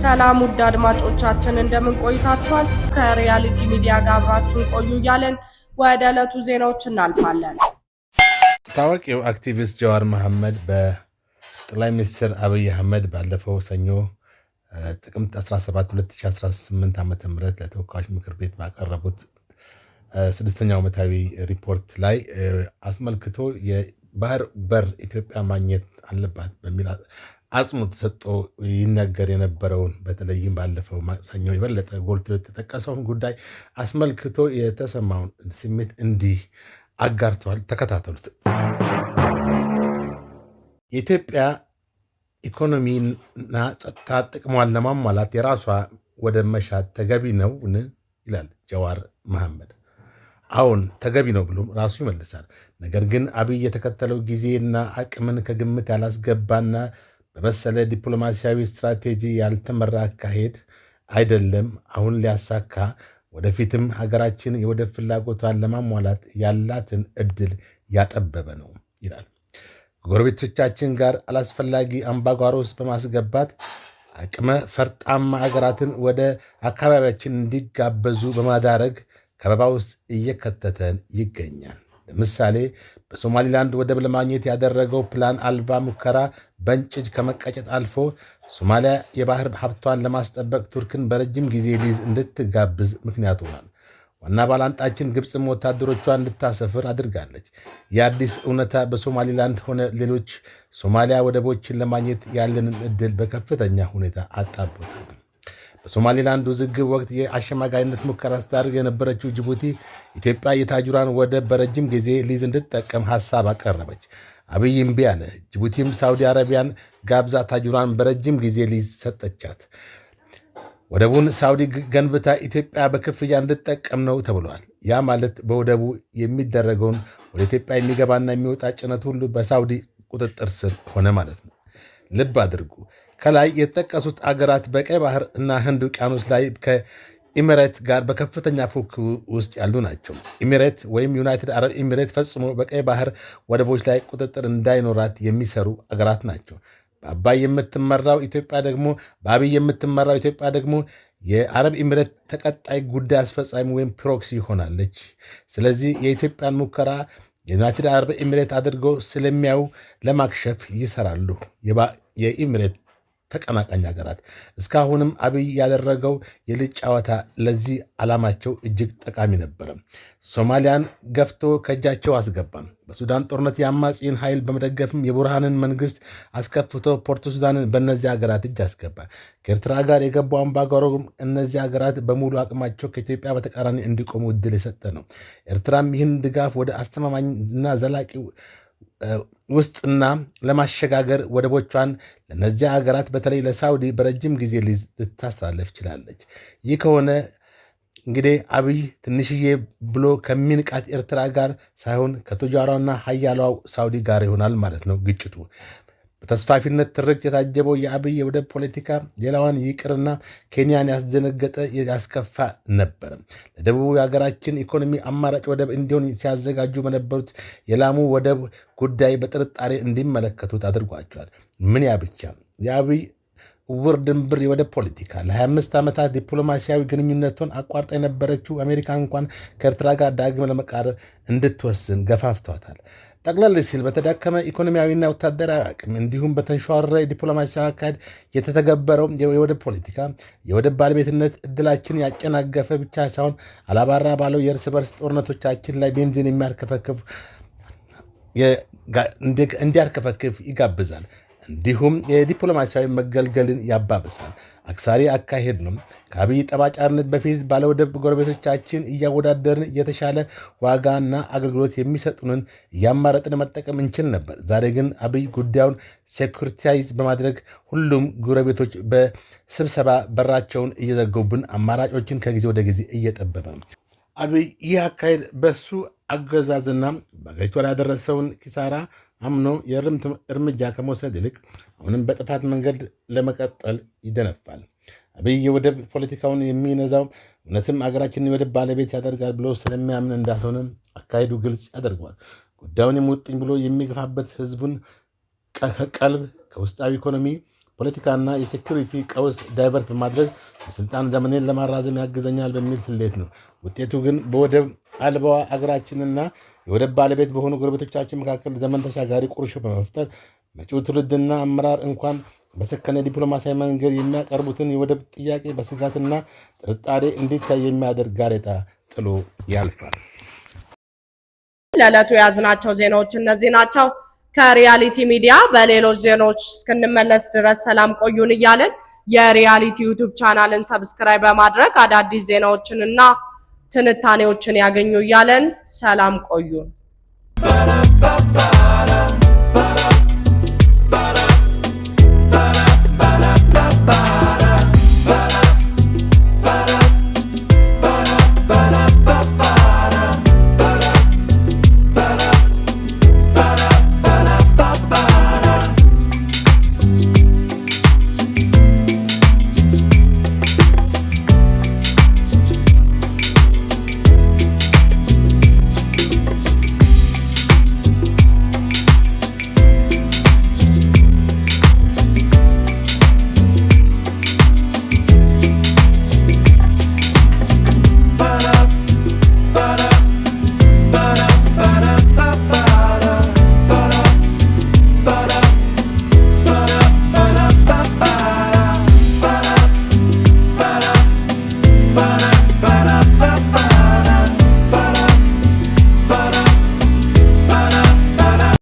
ሰላም ውድ አድማጮቻችን እንደምን ቆይታችኋል? ከሪያሊቲ ሚዲያ ጋር አብራችሁን ቆዩ እያለን ወደ ዕለቱ ዜናዎች እናልፋለን። ታዋቂው አክቲቪስት ጀዋር መሐመድ በጠቅላይ ሚኒስትር አብይ አህመድ ባለፈው ሰኞ ጥቅምት 17 2018 ዓ.ም ለተወካዮች ምክር ቤት ባቀረቡት ስድስተኛው ዓመታዊ ሪፖርት ላይ አስመልክቶ የባህር በር ኢትዮጵያ ማግኘት አለባት በሚል አጽንኦት ሰጥቶ ይነገር የነበረውን በተለይም ባለፈው ማክሰኞ የበለጠ ጎልቶ የተጠቀሰውን ጉዳይ አስመልክቶ የተሰማውን ስሜት እንዲህ አጋርተዋል። ተከታተሉት። የኢትዮጵያ ኢኮኖሚና ጸጥታ ጥቅሟን ለማሟላት የራሷ ወደ መሻት ተገቢ ነው ይላል ጀዋር መሐመድ። አሁን ተገቢ ነው ብሎም ራሱ ይመልሳል። ነገር ግን አብይ የተከተለው ጊዜና አቅምን ከግምት ያላስገባና በመሰለ ዲፕሎማሲያዊ ስትራቴጂ ያልተመራ አካሄድ አይደለም አሁን ሊያሳካ ወደፊትም ሀገራችን የወደብ ፍላጎቷን ለማሟላት ያላትን እድል ያጠበበ ነው ይላል። ጎረቤቶቻችን ጋር አላስፈላጊ አምባጓሮ ውስጥ በማስገባት አቅመ ፈርጣማ ሀገራትን ወደ አካባቢያችን እንዲጋበዙ በማዳረግ ከበባ ውስጥ እየከተተን ይገኛል። ለምሳሌ በሶማሊላንድ ወደብ ለማግኘት ያደረገው ፕላን አልባ ሙከራ በእንጭጭ ከመቀጨት አልፎ ሶማሊያ የባህር ሀብቷን ለማስጠበቅ ቱርክን በረጅም ጊዜ ሊዝ እንድትጋብዝ ምክንያት ሆኗል። ዋና ባላንጣችን ግብፅም ወታደሮቿን እንድታሰፍር አድርጋለች። የአዲስ እውነታ በሶማሊላንድ ሆነ ሌሎች ሶማሊያ ወደቦችን ለማግኘት ያለንን እድል በከፍተኛ ሁኔታ አጣቦታል። በሶማሊላንድ ውዝግብ ወቅት የአሸማጋይነት ሙከራ ስታደርግ የነበረችው ጅቡቲ ኢትዮጵያ የታጁራን ወደብ በረጅም ጊዜ ሊዝ እንድትጠቀም ሀሳብ አቀረበች። አብይ እምቢ አለ። ጅቡቲም ሳውዲ አረቢያን ጋብዛ ታጁራን በረጅም ጊዜ ሊዝ ሰጠቻት። ወደቡን ሳውዲ ገንብታ ኢትዮጵያ በክፍያ እንድትጠቀም ነው ተብሏል። ያ ማለት በወደቡ የሚደረገውን ወደ ኢትዮጵያ የሚገባና የሚወጣ ጭነት ሁሉ በሳውዲ ቁጥጥር ስር ሆነ ማለት ነው። ልብ አድርጉ። ከላይ የተጠቀሱት አገራት በቀይ ባህር እና ህንድ ውቅያኖስ ላይ ከኢሚሬት ጋር በከፍተኛ ፉክክር ውስጥ ያሉ ናቸው። ኢሚሬት ወይም ዩናይትድ አረብ ኢሚሬት ፈጽሞ በቀይ ባህር ወደቦች ላይ ቁጥጥር እንዳይኖራት የሚሰሩ አገራት ናቸው። በአብይ የምትመራው ኢትዮጵያ ደግሞ የአረብ ኢሚሬት ተቀጣይ ጉዳይ አስፈጻሚ ወይም ፕሮክሲ ሆናለች። ስለዚህ የኢትዮጵያን ሙከራ የዩናይትድ አረብ ኢሚሬት አድርገው ስለሚያዩ ለማክሸፍ ይሰራሉ የኢሚሬት ተቀናቃኝ ሀገራት። እስካሁንም አብይ ያደረገው የልጅ ጨዋታ ለዚህ ዓላማቸው እጅግ ጠቃሚ ነበረ። ሶማሊያን ገፍቶ ከእጃቸው አስገባም። በሱዳን ጦርነት የአማጺን ኃይል በመደገፍም የቡርሃንን መንግስት አስከፍቶ ፖርቶ ሱዳንን በእነዚህ ሀገራት እጅ አስገባ። ከኤርትራ ጋር የገባው አምባጓሮም እነዚህ ሀገራት በሙሉ አቅማቸው ከኢትዮጵያ በተቃራኒ እንዲቆሙ እድል የሰጠ ነው። ኤርትራም ይህን ድጋፍ ወደ አስተማማኝና ዘላቂ ውስጥና ለማሸጋገር ወደቦቿን ለነዚያ ሀገራት በተለይ ለሳውዲ በረጅም ጊዜ ልታስተላለፍ ችላለች። ይህ ከሆነ እንግዲህ አብይ ትንሽዬ ብሎ ከሚንቃት ኤርትራ ጋር ሳይሆን ከቱጃሯና ሀያሏ ሳውዲ ጋር ይሆናል ማለት ነው ግጭቱ። በተስፋፊነት ትርክት የታጀበው የአብይ የወደብ ፖለቲካ ሌላዋን ይቅርና ኬንያን ያስደነገጠ ያስከፋ ነበረ። ለደቡቡ የሀገራችን ኢኮኖሚ አማራጭ ወደብ እንዲሆን ሲያዘጋጁ በነበሩት የላሙ ወደብ ጉዳይ በጥርጣሬ እንዲመለከቱት አድርጓቸዋል። ምን ያ ብቻ የአብይ ውር ድንብር የወደብ ፖለቲካ ለ25 ዓመታት ዲፕሎማሲያዊ ግንኙነቱን አቋርጣ የነበረችው አሜሪካ እንኳን ከኤርትራ ጋር ዳግም ለመቃረብ እንድትወስን ገፋፍቷታል። ጠቅለል ሲል በተዳከመ ኢኮኖሚያዊና ወታደራዊ አቅም እንዲሁም በተንሸዋረረ ዲፕሎማሲያዊ አካሄድ የተተገበረው የወደብ ፖለቲካ የወደብ ባለቤትነት እድላችን ያጨናገፈ ብቻ ሳይሆን አላባራ ባለው የእርስ በርስ ጦርነቶቻችን ላይ ቤንዚን እንዲያርከፈክፍ ይጋብዛል። እንዲሁም የዲፕሎማሲያዊ መገልገልን ያባብሳል። አክሳሪ አካሄድ ነው። ከአብይ ጠባጫርነት በፊት ባለወደብ ጎረቤቶቻችን እያወዳደርን የተሻለ ዋጋና አገልግሎት የሚሰጡንን እያማረጥን መጠቀም እንችል ነበር። ዛሬ ግን አብይ ጉዳዩን ሴኩሪታይዝ በማድረግ ሁሉም ጎረቤቶች በስብሰባ በራቸውን እየዘገቡብን አማራጮችን ከጊዜ ወደ ጊዜ እየጠበበ ነው። አብይ ይህ አካሄድ በሱ አገዛዝና በአገሪቷ ላይ ያደረሰውን ኪሳራ አምኖ የእርምት እርምጃ ከመውሰድ ይልቅ አሁንም በጥፋት መንገድ ለመቀጠል ይደነፋል። አብይ የወደብ ፖለቲካውን የሚነዛው እውነትም አገራችንን የወደብ ባለቤት ያደርጋል ብሎ ስለሚያምን እንዳልሆነ አካሄዱ ግልጽ ያደርገዋል። ጉዳዩን የሙጥኝ ብሎ የሚገፋበት ህዝቡን ከቀልብ ከውስጣዊ ኢኮኖሚ ፖለቲካና የሴኩሪቲ ቀውስ ዳይቨርት በማድረግ የስልጣን ዘመኔን ለማራዘም ያግዘኛል በሚል ስሌት ነው። ውጤቱ ግን በወደብ አልባዋ አገራችንና የወደብ ባለቤት በሆኑ ጎረቤቶቻችን መካከል ዘመን ተሻጋሪ ቁርሾ በመፍጠር መጪው ትውልድና አመራር እንኳን በሰከነ ዲፕሎማሲያዊ መንገድ የሚያቀርቡትን የወደብ ጥያቄ በስጋትና ጥርጣሬ እንዲታይ የሚያደርግ ጋሬጣ ጥሎ ያልፋል። ለዕለቱ የያዝናቸው ዜናዎች እነዚህ ናቸው። ከሪያሊቲ ሚዲያ በሌሎች ዜናዎች እስክንመለስ ድረስ ሰላም ቆዩን እያለን የሪያሊቲ ዩቲዩብ ቻናልን ሰብስክራይብ በማድረግ አዳዲስ ዜናዎችንና ትንታኔዎችን ያገኙ እያለን ሰላም ቆዩን።